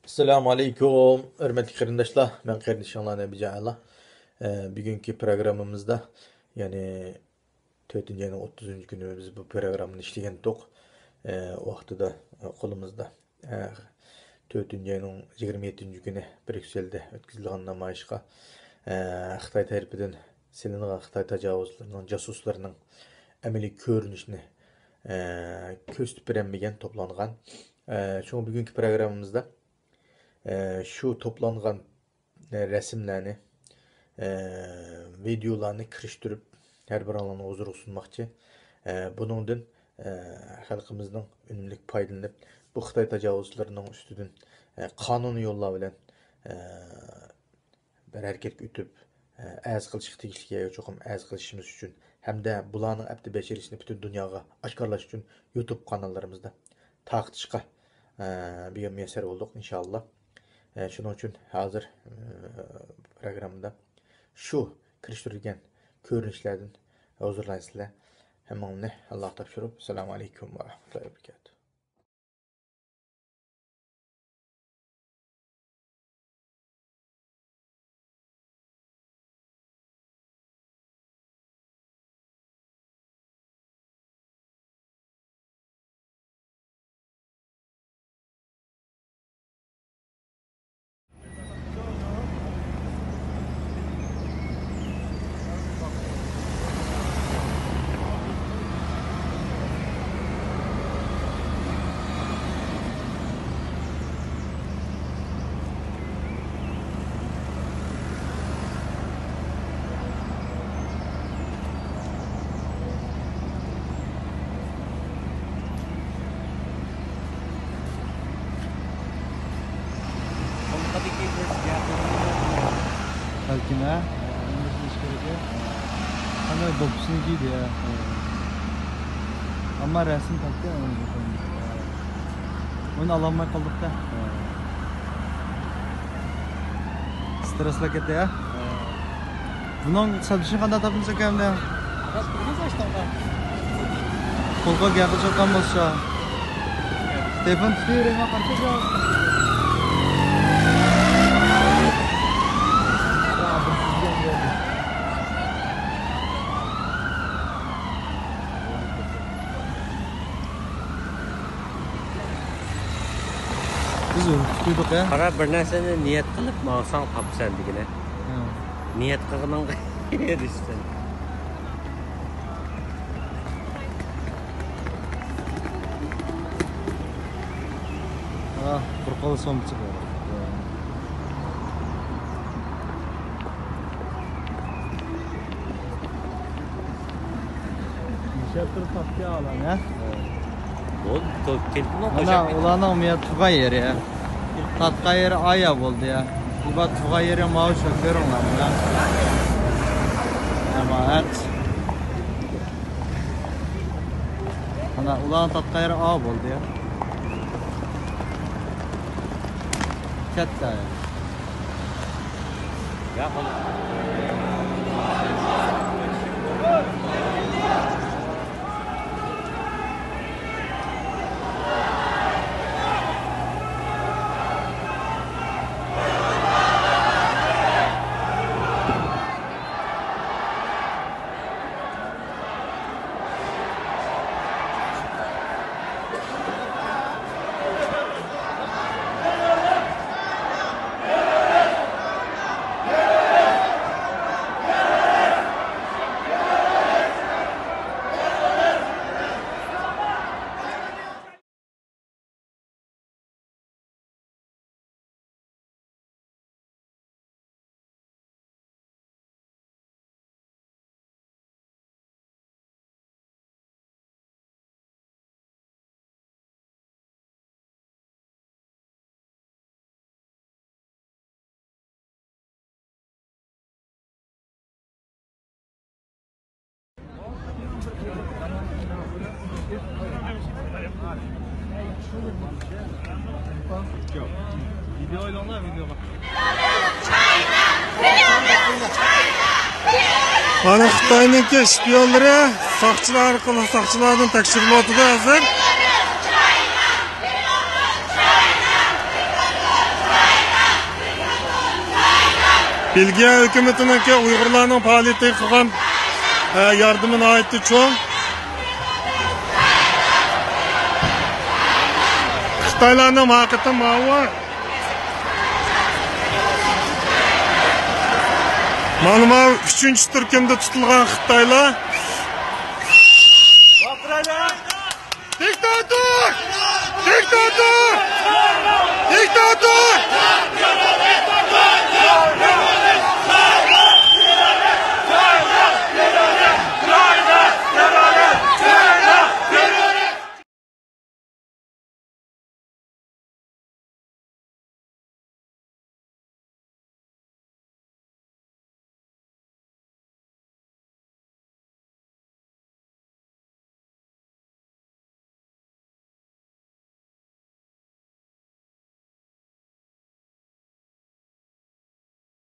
Assalamu alaikum, hürmetli kardeşler. Ben kardeşim Nebi Cahil'la. Bugünkü programımızda yani 4. ayın 30. günü biz bu programını işleyen tok. O vakti da kolumuzda 4. ayın 27. günü Brüksel'de ötküzülgen namayışka Xitay tarafından silingan Xitay tacavuzlarının, casuslarının ameli görünüşünü köstüp birenmegen toplangan. Şu bugünkü programımızda şu toplangan resimlerini, videolarını kiriştirip her bir alana huzur sunmakçı. Bunundan halkımızın önümlük paylanıp bu Xitay tecavüzlerinin üstüden kanuni yollar bilen bir hareket ütüp az kılışık tegişliğe çokum az kılışımız için hem de bulanın abdi beşerisini bütün dünyaya aşkarlaş için YouTube kanallarımızda taqtışqa bir müyesser olduk inşallah. Şunun için hazır programda şu kiriştirilgen görünüşlerden huzurlaysızlar. Hemen ne Allah tavşırıp. Selamun Aleyküm ve Rahmetullahi ve Berekatuhu. Belki ne? Nasıl iş gerekiyor? Hani dokuzunu giydi ya. Ama resim taktı ya onu bakalım. Onu alamaya kaldık da. Stresle gitti ya. Bunun satışını kadar tapınsa kemde. Kolka geldi çoktan basça. Telefon tutuyor ama karşı ya. Biz tutuyorduk ya. Qara bir narsani niyat qilib maqsad topsan degina. Niyat qilganing erishsin. Bir kolu son çıkıyor. Şartır taktiği alan ya. O telefonu Ana qo'shib ulana umya tuğa yeri ya. Tatka yeri aya oldu ya. İba tuğa yeri mavi şoför onlar ya. Ama et. Ana ulana tatka yeri a oldu ya. Katta ya. ya Video ile onlar video bak. Ana Xitoyniki shpionlari soqchilar orqali soqchilardan tekshirmoqda hozir. Belgiya hökumətininki Uyğurlarning faoliyatiga qilgan yardımına aitdi çoğ. Xitoylarning haqiqati ma'lum. Mana 3-chi turkumda tutilgan Xitoylar Diktator! Diktator! Diktator!